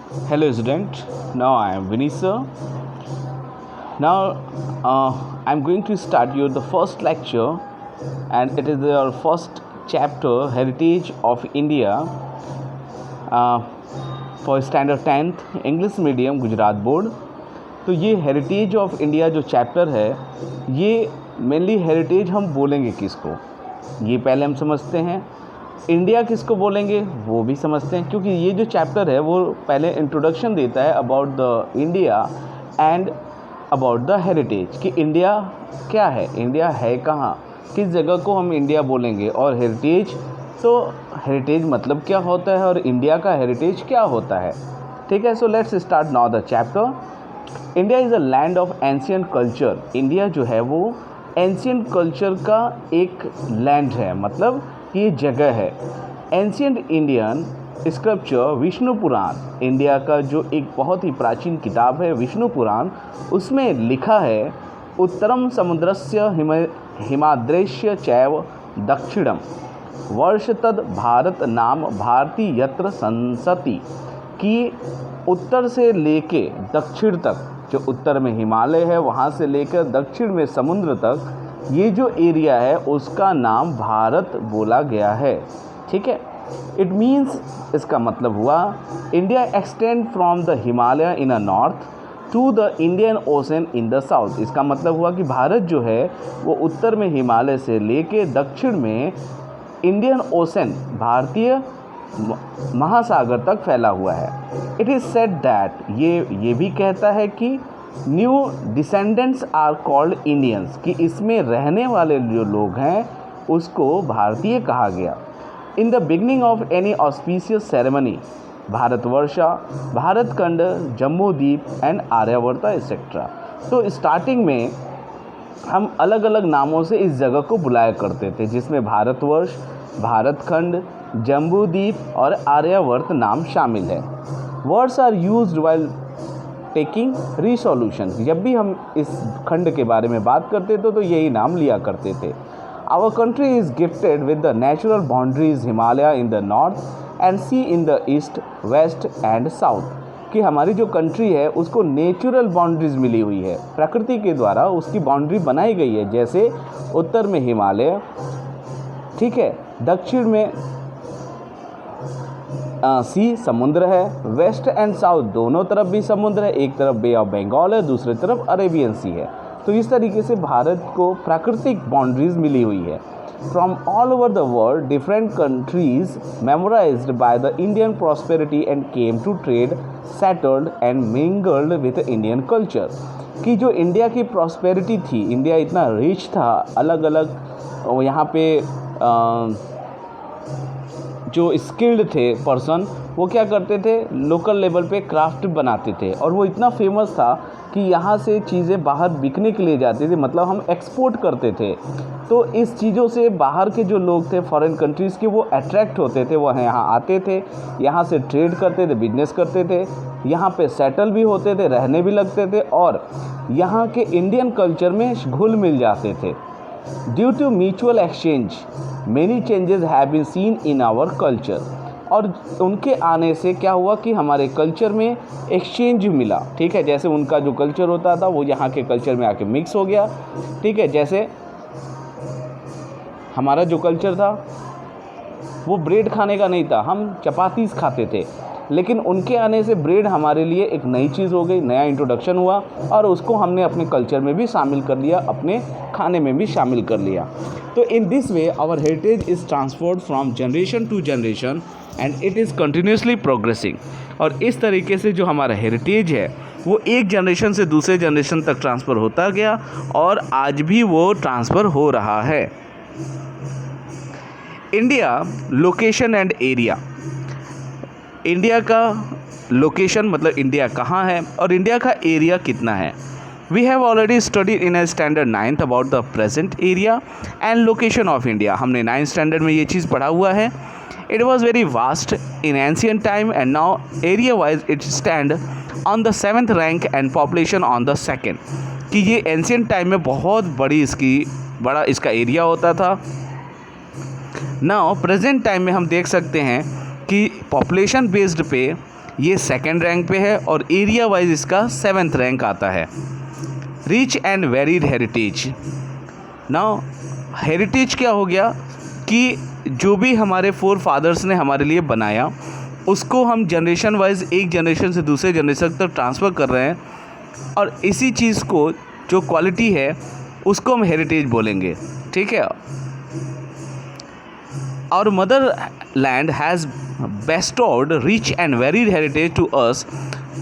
Hello, student. Now I am Vinny sir. Now I'm going to start you the first lecture, and it is our first chapter, Heritage of India, uh, for Standard 10th English Medium Gujarat board. तो ये heritage of India जो chapter है, ये mainly heritage हम बोलेंगे किसको, ये पहले हम समझते हैं। इंडिया किसको बोलेंगे वो भी समझते हैं, क्योंकि ये जो चैप्टर है वो पहले इंट्रोडक्शन देता है about the India and about the heritage, कि इंडिया क्या है, इंडिया है कहाँ, किस जगह को हम इंडिया बोलेंगे, और हेरिटेज, तो हेरिटेज मतलब क्या होता है और इंडिया का हेरिटेज क्या होता है। ठीक है, so let's start now the chapter. India is a land of ancient culture. India जो है वो एंशियंट कल्चर का एक लैंड है, मतलब ये जगह है। एंशियंट इंडियन स्क्रिप्चर विष्णु पुराण, इंडिया का जो एक बहुत ही प्राचीन किताब है विष्णु पुराण, उसमें लिखा है उत्तरम समुद्रस्य हिमाद्रेश्य चैव दक्षिणम वर्ष तद भारत नाम भारती यत्र संसति, कि उत्तर से लेके दक्षिण तक, जो उत्तर में हिमालय है वहाँ से लेकर दक्षिण में समुद्र तक, ये जो एरिया है उसका नाम भारत बोला गया है। ठीक है, इट मीन्स, इसका मतलब हुआ India extend from the Himalaya in a north to the Indian ocean in the south. इसका मतलब हुआ कि भारत जो है वो उत्तर में हिमालय से लेके दक्षिण में इंडियन ओशन, भारतीय महासागर तक फैला हुआ है। इट इज़ सेड दैट, ये भी कहता है कि new descendants are called Indians, कि इसमें रहने वाले जो लोग हैं उसको भारतीय कहा गया। In the beginning of any auspicious ceremony, Bharatvarsha, Bharatkhand, Jambudweep and Aryavarta etcetera. तो स्टार्टिंग में हम अलग अलग नामों से इस जगह को बुलाया करते थे, जिसमें भारतवर्ष, भारतखंड, जम्बू द्वीप और आर्यावर्त नाम शामिल है। Words are used while taking resolution, जब भी हम इस खंड के बारे में बात करते थे तो यही नाम लिया करते थे। Our country is gifted with the natural boundaries Himalaya in the north and sea in the east, west and south, कि हमारी जो कंट्री है उसको नेचुरल बाउंड्रीज मिली हुई है, प्रकृति के द्वारा उसकी बाउंड्री बनाई गई है। जैसे उत्तर में हिमालय, ठीक है, दक्षिण में सी समुद्र है, वेस्ट एंड साउथ दोनों तरफ भी समुद्र है, एक तरफ बे ऑफ बंगाल है, दूसरी तरफ अरेबियन सी है। तो इस तरीके से भारत को प्राकृतिक बाउंड्रीज मिली हुई है। From all over the world different countries memorised by the Indian prosperity and came to trade, settled and mingled with Indian culture, कि जो इंडिया की प्रॉस्पेरिटी थी, इंडिया इतना रिच था, अलग अलग यहाँ पे जो स्किल्ड थे पर्सन, वो क्या करते थे, लोकल लेवल पे क्राफ्ट बनाते थे, और वो इतना फेमस था कि यहाँ से चीज़ें बाहर बिकने के लिए जाती थी, मतलब हम एक्सपोर्ट करते थे। तो इस चीज़ों से बाहर के जो लोग थे फॉरेन कंट्रीज़ के, वो अट्रैक्ट होते थे, वो यहाँ आते थे, यहाँ से ट्रेड करते थे, बिजनेस करते थे, यहाँ पे सेटल भी होते थे, रहने भी लगते थे, और यहाँ के इंडियन कल्चर में घुल मिल जाते थे। Due to mutual exchange many changes have been seen in our culture, और उनके आने से क्या हुआ कि हमारे कल्चर में एक्सचेंज मिला। ठीक है, जैसे उनका जो कल्चर होता था वो यहाँ के कल्चर में आके मिक्स हो गया। ठीक है, जैसे हमारा जो कल्चर था वो ब्रेड खाने का नहीं था, हम चपातीस खाते थे, लेकिन उनके आने से ब्रेड हमारे लिए एक नई चीज़ हो गई, नया इंट्रोडक्शन हुआ, और उसको हमने अपने कल्चर में भी शामिल कर लिया, अपने खाने में भी शामिल कर लिया। तो in this way our heritage is transferred from generation to generation and it is continuously progressing. और इस तरीके से जो हमारा हेरिटेज है वो एक जनरेशन से दूसरे जनरेशन तक ट्रांसफ़र होता गया, और आज भी वो ट्रांसफ़र हो रहा है। India location and area, India का लोकेशन मतलब इंडिया कहाँ है, और इंडिया का एरिया कितना है। We have already studied in a standard 9th about the present area and location of India. हमने 9th स्टैंडर्ड में ये चीज़ पढ़ा हुआ है। It was very vast in ancient time and now area wise it stand on the 7th rank and population on the 2nd, कि ये ancient time में बहुत बड़ा इसका एरिया होता था। नाउ प्रेजेंट टाइम में हम देख सकते हैं कि पॉपुलेशन बेस्ड पे ये सेकंड रैंक पे है और एरिया वाइज इसका 7th रैंक आता है। Rich and varied heritage. Now heritage क्या हो गया कि जो भी हमारे फोर फादर्स ने हमारे लिए बनाया उसको हम जनरेशन वाइज एक जनरेशन से दूसरे जनरेशन तक ट्रांसफ़र कर रहे हैं, और इसी चीज़ को जो क्वालिटी है उसको हम हेरिटेज बोलेंगे। ठीक है। Our motherland has bestowed rich and varied heritage to us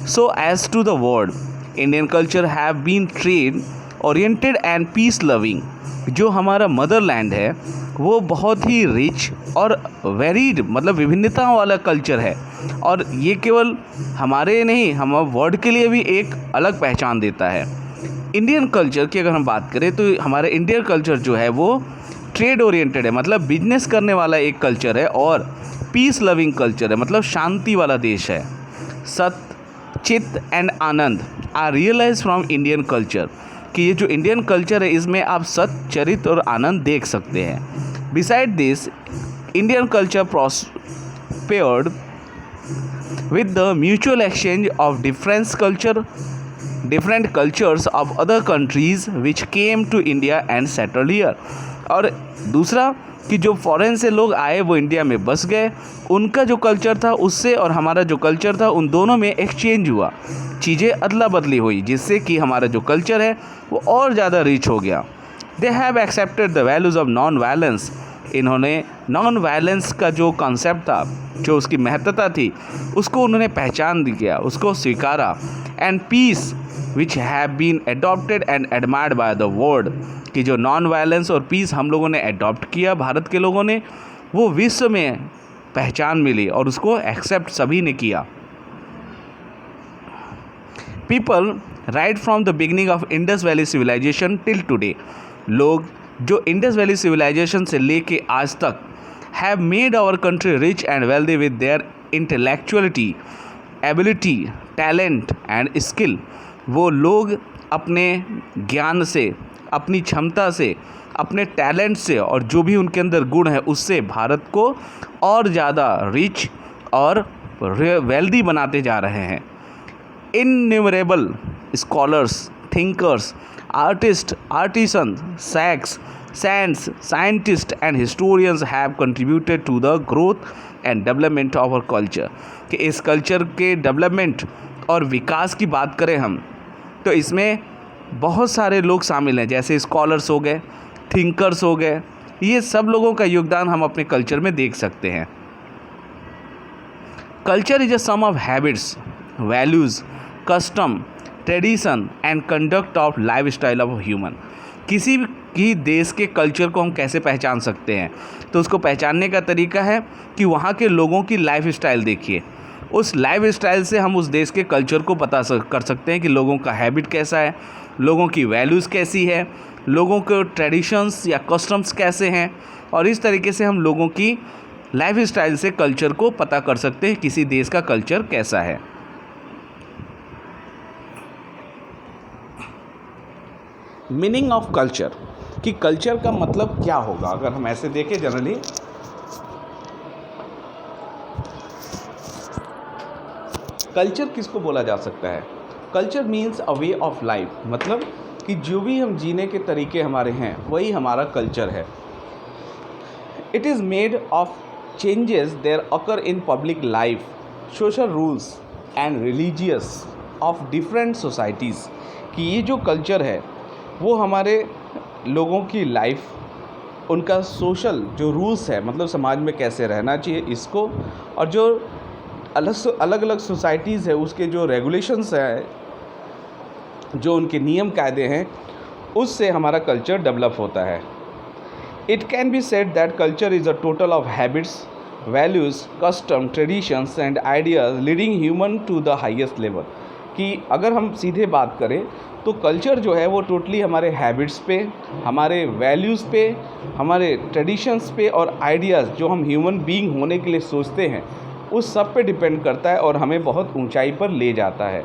so as to the world. Indian culture have been trade oriented and peace loving. जो हमारा मदरलैंड है वो बहुत ही रिच और वेरीड मतलब विभिन्नताओं वाला कल्चर है, और ये केवल हमारे नहीं हम वर्ल्ड के लिए भी एक अलग पहचान देता है। इंडियन कल्चर की अगर हम बात करें तो हमारा इंडियन कल्चर जो है वो ट्रेड ओरिएंटेड है, मतलब बिजनेस करने वाला एक कल्चर है, और पीस लविंग कल्चर है, मतलब शांति वाला देश है। Satya, chitta and ananda are realise from Indian culture, कि ये जो इंडियन कल्चर है इसमें आप सत्य, चरित्र और आनंद देख सकते हैं। Beside this Indian culture prospered with the mutual exchange of different cultures of other countries which came to India and settled here। और दूसरा कि जो फॉरेन से लोग आए वो इंडिया में बस गए, उनका जो कल्चर था उससे और हमारा जो कल्चर था उन दोनों में एक्सचेंज हुआ, चीज़ें अदला बदली हुई, जिससे कि हमारा जो कल्चर है वो और ज़्यादा रिच हो गया। They have accepted the values of non violence. इन्होंने नॉन वायलेंस का जो कॉन्सेप्ट था, जो उसकी महत्ता थी, उसको उन्होंने पहचान दिया, उसको स्वीकारा। And peace which have been adopted and admired by the world, कि जो नॉन वायलेंस और पीस हम लोगों ने एडॉप्ट किया, भारत के लोगों ने, वो विश्व में पहचान मिली और उसको एक्सेप्ट सभी ने किया। People right from the beginning of Indus valley civilisation till today, लोग जो इंडस वैली सिविलाइजेशन से लेके आज तक have made our country rich and wealthy with their intellectuality, ability, talent and skill. वो लोग अपने ज्ञान से, अपनी क्षमता से, अपने टैलेंट से और जो भी उनके अंदर गुण है उससे भारत को और ज़्यादा रिच और वेल्दी बनाते जा रहे हैं। Innumerable scholars, thinkers, artists, artisans, saints, scientists and historians have contributed to the growth and development of our culture। कि इस कल्चर के डेवलपमेंट और विकास की बात करें हम तो इसमें बहुत सारे लोग शामिल हैं, जैसे स्कॉलर्स हो गए, थिंकर्स हो गए, ये सब लोगों का योगदान हम अपने कल्चर में देख सकते हैं। Culture is a sum of habits, values, custom, tradition and conduct of life style of human. किसी भी देश के कल्चर को हम कैसे पहचान सकते हैं, तो उसको पहचानने का तरीका है कि वहाँ के लोगों की लाइफ स्टाइल देखिए, उस लाइफ स्टाइल से हम उस देश के कल्चर को पता कर सकते हैं कि लोगों का हैबिट कैसा है, लोगों की वैल्यूज़ कैसी है, लोगों के ट्रेडिशंस या कस्टम्स कैसे हैं, और इस तरीके से हम लोगों की लाइफ स्टाइल से कल्चर को पता कर सकते हैं किसी देश का कल्चर कैसा है। मीनिंग ऑफ कल्चर, कि कल्चर का मतलब क्या होगा अगर हम ऐसे देखें जनरली। कल्चर किसको बोला जा सकता है? Culture means a way of life, मतलब कि जो भी हम जीने के तरीके हमारे हैं वही हमारा कल्चर है। It is made of changes there occur in public life, social rules and religious of different societies. कि ये जो कल्चर है वो हमारे लोगों की लाइफ, उनका सोशल जो रूल्स है, मतलब समाज में कैसे रहना चाहिए इसको, और जो अलग अलग सोसाइटीज़ है उसके जो रेगुलेशंस हैं, जो उनके नियम कायदे हैं, उससे हमारा कल्चर डेवलप होता है। It can be said that culture is a total of habits, values, custom, traditions and ideas leading human to the highest level. कि अगर हम सीधे बात करें तो कल्चर जो है वो टोटली हमारे हैबिट्स पे, हमारे वैल्यूज़ पे, हमारे ट्रेडिशंस पे और आइडियाज़ जो हम ह्यूमन बीइंग होने के लिए सोचते हैं उस सब पे डिपेंड करता है और हमें बहुत ऊंचाई पर ले जाता है।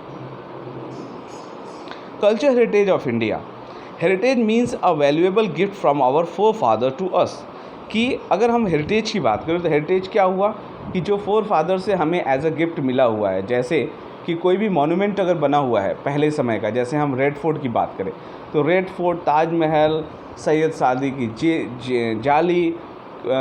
Culture heritage of India. Heritage means a valuable gift from our forefather to us. कि अगर हम हेरिटेज की बात करें तो हेरिटेज क्या हुआ? कि जो फोर फादर से हमें एज अ गिफ्ट मिला हुआ है। जैसे कि कोई भी मॉन्यूमेंट अगर बना हुआ है पहले समय का, जैसे हम रेड फोर्ट की बात करें तो रेड फोर्ट, ताजमहल, सैयद सादी की जाली,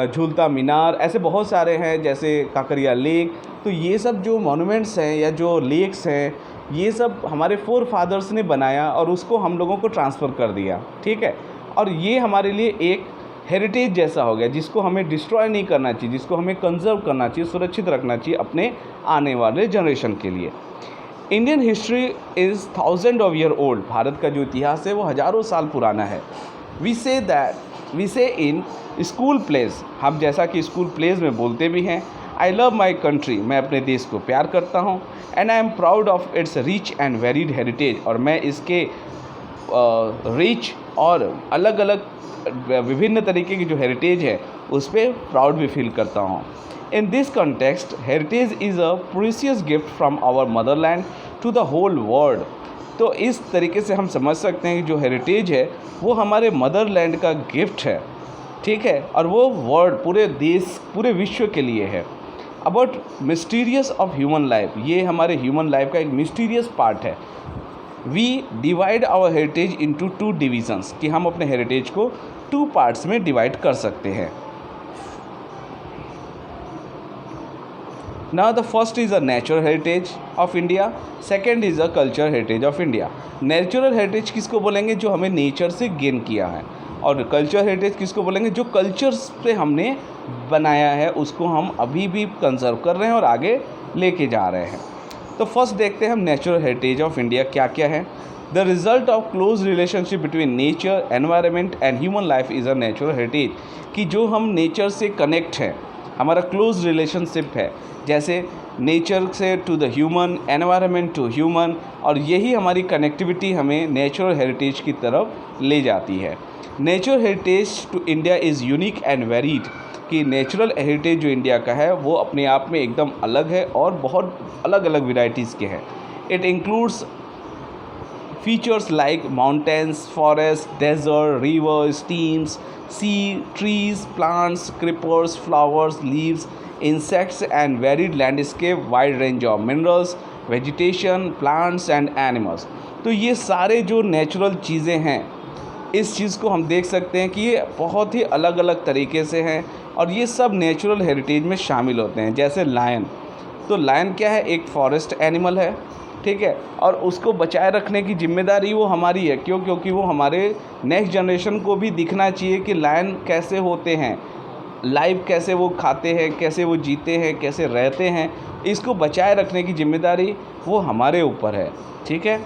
झूलता मीनार, ऐसे बहुत सारे हैं, जैसे काकरिया लेक। तो ये सब जो मॉन्यूमेंट्स हैं या जो लेक्स हैं, ये सब हमारे फोर फादर्स ने बनाया और उसको हम लोगों को ट्रांसफ़र कर दिया, ठीक है। और ये हमारे लिए एक हेरिटेज जैसा हो गया, जिसको हमें डिस्ट्रॉय नहीं करना चाहिए, जिसको हमें कंजर्व करना चाहिए, सुरक्षित रखना चाहिए अपने आने वाले जनरेशन के लिए। Indian history is thousand of year old. Bharat का जो इतिहास है वो हज़ारों साल पुराना है। वी से इन स्कूल प्लेज, हम जैसा कि स्कूल प्लेज में बोलते भी हैं, आई लव माई कंट्री, मैं अपने देश को प्यार करता हूँ, and I am proud of its rich and varied heritage, और मैं इसके रिच और अलग अलग विभिन्न तरीके की जो हेरिटेज है उस पर प्राउड भी फील करता हूँ। In this context heritage is a precious gift from our motherland to the whole world. तो इस तरीके से हम समझ सकते हैं कि जो हेरिटेज है वो हमारे मदरलैंड का गिफ्ट है, ठीक है, और वो वर्ल्ड, पूरे देश, पूरे विश्व के लिए है। About mysterious of human life, ये हमारे ह्यूमन लाइफ का एक मिस्टीरियस पार्ट है। We divide our heritage into two divisions, कि हम अपने हेरिटेज को टू पार्ट्स में डिवाइड कर सकते हैं। Now the first is a natural heritage of India, second is a cultural heritage of India. Natural heritage किसको बोलेंगे? जो हमें नेचर से गेन किया है, और कल्चरल हेरिटेज किसको बोलेंगे? जो कल्चर से हमने बनाया है, उसको हम अभी भी कंजर्व कर रहे हैं और आगे लेके जा रहे हैं। तो फर्स्ट देखते हैं हम नेचुरल हेरिटेज ऑफ इंडिया क्या क्या है। The result of close relationship between nature, environment and human life is a natural heritage, कि जो हम नेचर से कनेक्ट हैं, हमारा क्लोज रिलेशनशिप है, जैसे नेचर से to the human, environment to human, और यही हमारी कनेक्टिविटी हमें नेचुरल हेरिटेज की तरफ ले जाती है। Natural heritage to India is unique and varied, कि नेचुरल हेरिटेज जो इंडिया का है वो अपने आप में एकदम अलग है और बहुत अलग अलग वेराइटीज़ के हैं। It includes features like mountains, forest, desert, river, streams, sea, trees, plants, creepers, flowers, leaves, insects and varied landscape, wide range of minerals, vegetation, plants and animals। तो ये सारे जो नेचुरल चीज़ें हैं, इस चीज़ को हम देख सकते हैं कि ये बहुत ही अलग अलग तरीके से हैं और ये सब नेचुरल हेरिटेज में शामिल होते हैं। जैसे लायन, तो लायन क्या है? एक फॉरेस्ट एनिमल है, ठीक है, और उसको बचाए रखने की जिम्मेदारी वो हमारी है। क्यों? क्योंकि वो हमारे नेक्स्ट जनरेशन को भी दिखना चाहिए कि लायन कैसे होते हैं, लाइव कैसे वो खाते हैं, कैसे वो जीते हैं, कैसे रहते हैं, इसको बचाए रखने की जिम्मेदारी वो हमारे ऊपर है, ठीक है।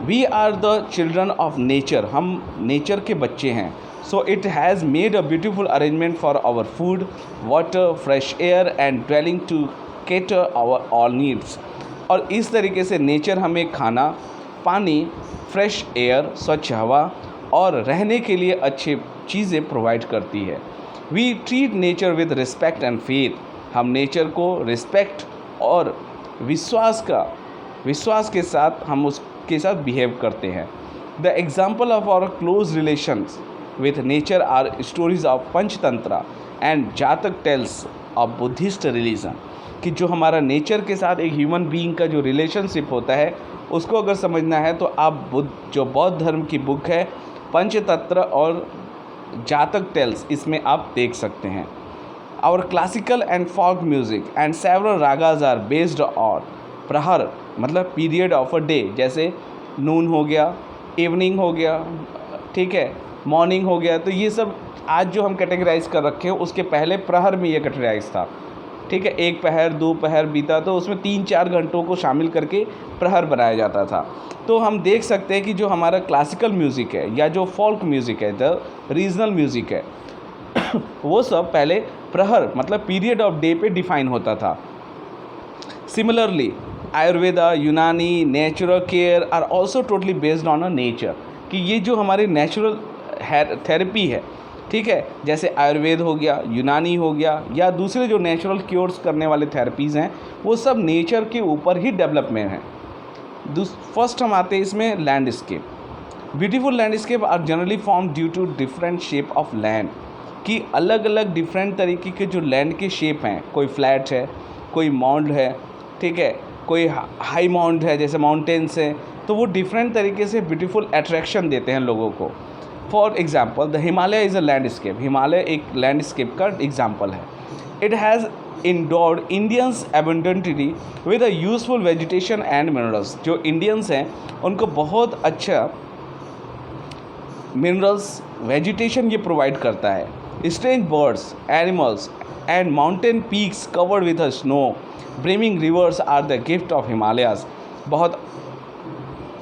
We are the children of nature, हम नेचर के बच्चे हैं। So it has made a beautiful arrangement for our food, water, fresh air and dwelling to cater our all needs। और इस तरीके से नेचर हमें खाना, पानी, फ्रेश एयर, स्वच्छ हवा और रहने के लिए अच्छी चीज़ें प्रोवाइड करती है। We treat nature with respect and faith, हम नेचर को रिस्पेक्ट और विश्वास के साथ हम उसके साथ बिहेव करते हैं। The example of our close relations with nature are stories of Panchatantra and Jataka tales of Buddhist religion, कि जो हमारा नेचर के साथ एक ह्यूमन बीइंग का जो रिलेशनशिप होता है उसको अगर समझना है तो आप जो बौद्ध धर्म की बुक है पंचतंत्र और जातक टेल्स, इसमें आप देख सकते हैं। Our classical and folk music and several ragas are based on prahar, मतलब पीरियड ऑफ अ डे, जैसे नून हो गया, इवनिंग हो गया, ठीक है, मॉर्निंग हो गया। तो ये सब आज जो हम कैटेगराइज कर रखे हैं उसके पहले प्रहर में ये कैटेगराइज था, ठीक है। एक पहर, दो पहर बीता तो उसमें 3-4 घंटों को शामिल करके प्रहर बनाया जाता था। तो हम देख सकते हैं कि जो हमारा क्लासिकल म्यूज़िक है या जो फोल्क म्यूज़िक है, द रीजनल म्यूज़िक है वो सब पहले प्रहर मतलब पीरियड ऑफ डे पे डिफाइन होता था। Similarly Ayurveda, Unani, natural care are also totally based on a nature, कि ये जो हमारी नेचुरल थेरेपी है, ठीक है, जैसे आयुर्वेद हो गया, यूनानी हो गया या दूसरे जो नेचुरल क्योर्स करने वाले थेरेपीज़ हैं, वो सब नेचर के ऊपर ही डेवलपमेंट हैं। फर्स्ट हम आते हैं इसमें landscape. Beautiful landscape are generally form due to different shape of land, कि अलग अलग डिफरेंट तरीके के जो लैंड के शेप हैं, कोई फ्लैट है, कोई माउंट है, ठीक है, कोई हाई माउंट है जैसे माउंटेन्स है, तो वो डिफरेंट तरीके से ब्यूटीफुल अट्रैक्शन देते हैं लोगों को। For example the Himalaya is a landscape, Himalaya एक लैंडस्केप का एग्जाम्पल है। It has endured Indians abundantly with a useful vegetation and minerals. जो इंडियंस हैं उनको बहुत अच्छा मिनरल्स वेजिटेशन ये प्रोवाइड करता है। Strange birds, animals and mountain peaks covered with snow, brimming rivers are the gift of Himalayas. बहुत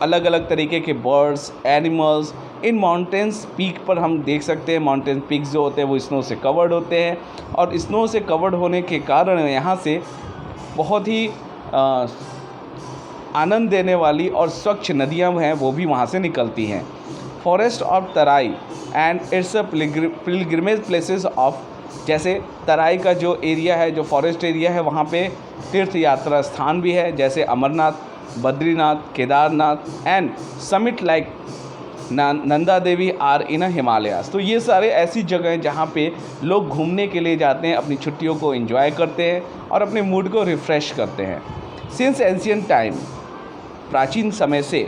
अलग अलग तरीके के बर्ड्स, एनिमल्स इन माउंटेन्स पीक पर हम देख सकते हैं। माउंटेन पीक्स जो होते हैं वो स्नो से कवर्ड होते हैं, और स्नो से कवर्ड होने के कारण यहाँ से बहुत ही आनंद देने वाली और स्वच्छ नदियाँ हैं वो भी वहाँ से निकलती हैं। Forest of Terai and it's a pilgrimage places of, जैसे तराई का जो एरिया है, जो फॉरेस्ट एरिया है, वहाँ पे तीर्थ यात्रा स्थान भी है, जैसे Amarnath, Badrinath, Kedarnath and summit like Nanda Devi are in Himalayas. तो ये सारे ऐसी जगह हैं जहाँ पे लोग घूमने के लिए जाते हैं, अपनी छुट्टियों को एंजॉय करते हैं और अपने मूड को रिफ़्रेश करते हैं। सिंस एंशियंट टाइम, प्राचीन समय से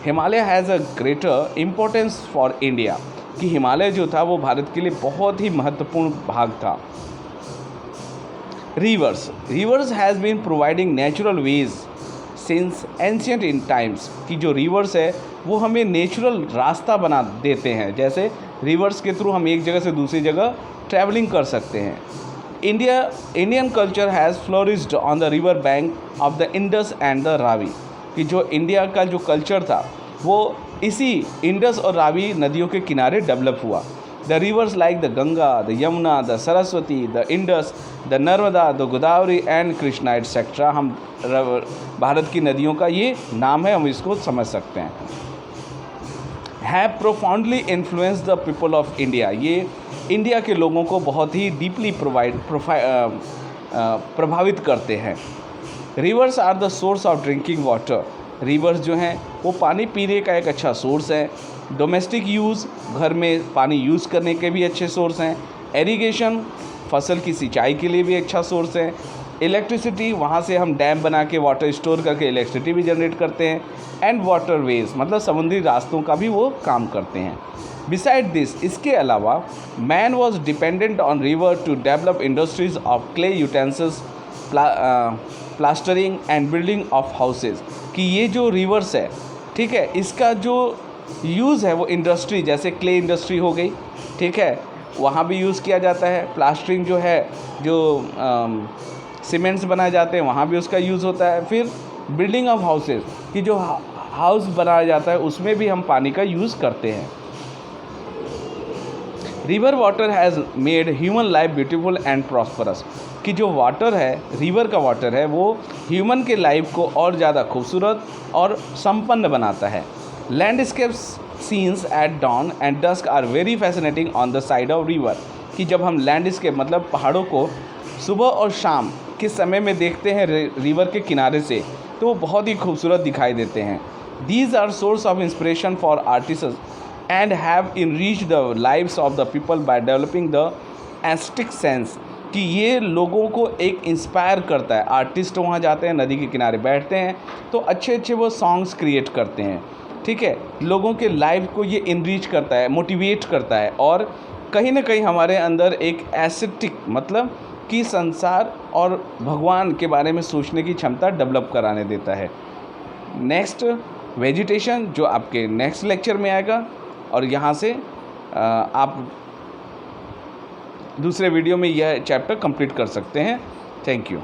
Himalaya has a greater importance for India, कि हिमालय जो था वो भारत के लिए बहुत ही महत्वपूर्ण भाग था। Rivers has been providing natural ways since ancient in times, कि जो रिवर्स है वो हमें नेचुरल रास्ता बना देते हैं। जैसे रिवर्स के थ्रू हम एक जगह से दूसरी जगह ट्रैवलिंग कर सकते हैं। Indian culture has flourished on the river bank of the Indus and the Ravi, कि जो इंडिया का जो कल्चर था वो इसी इंडस और रावी नदियों के किनारे डेवलप हुआ। The reverse like the Ganga, the Yamuna, the Saraswati, the Indus, the Narmada, the Godavari and Krishna etcetera, हम भारत की नदियों का ये नाम है, हम इसको समझ सकते हैं। Have profoundly influence the people of India, ये इंडिया के लोगों को बहुत ही डीपली प्रभावित करते हैं। Rivers are the source of drinking water, rivers जो हैं वो पानी पीने का एक अच्छा सोर्स है। डोमेस्टिक यूज़, घर में पानी यूज़ करने के भी अच्छे सोर्स हैं। एरीगेशन, फसल की सिंचाई के लिए भी अच्छा सोर्स है। इलेक्ट्रिसिटी, वहाँ से हम डैम बना के वाटर स्टोर करके इलेक्ट्रिसिटी भी जनरेट करते हैं। एंड वाटर वेज, मतलब समुद्री रास्तों का भी वो काम करते हैं। बिसाइड दिस, इसके अलावा man was dependent on river to develop industries of clay utensils, plastering and building of houses, कि ये जो रिवर्स है, ठीक है, इसका जो यूज़ है वो इंडस्ट्री, जैसे क्ले इंडस्ट्री हो गई, ठीक है, वहाँ भी यूज़ किया जाता है। प्लास्टरिंग जो है, जो सीमेंट्स बनाए जाते हैं, वहाँ भी उसका यूज़ होता है। फिर बिल्डिंग ऑफ हाउसेज, कि जो हाउस बनाया जाता है उसमें भी हम पानी का यूज़ करते हैं। River water has made human life beautiful and prosperous, कि जो वाटर है, रिवर का वाटर है, वो ह्यूमन के लाइफ को और ज़्यादा खूबसूरत और संपन्न बनाता है। Landscapes scenes at dawn and dusk are very fascinating on the side of river, कि जब हम लैंडस्केप मतलब पहाड़ों को सुबह और शाम के समय में देखते हैं रिवर के किनारे से, तो वो बहुत ही खूबसूरत दिखाई देते हैं। These are source of inspiration for artists and have enriched the lives of the people by developing the aesthetic sense, कि ये लोगों को एक इंस्पायर करता है। आर्टिस्ट वहाँ जाते हैं, नदी के किनारे बैठते हैं, तो अच्छे अच्छे वो सॉन्ग्स क्रिएट करते हैं, ठीक है, लोगों के लाइफ को ये इनरीच करता है, मोटिवेट करता है, और कहीं ना कहीं हमारे अंदर एक एस्थेटिक मतलब कि संसार और भगवान के बारे में सोचने की क्षमता डेवलप कराने देता है। नेक्स्ट वेजिटेशन, जो आपके नेक्स्ट लेक्चर में आएगा, और यहाँ से आप दूसरे वीडियो में यह चैप्टर कंप्लीट कर सकते हैं। Thank you.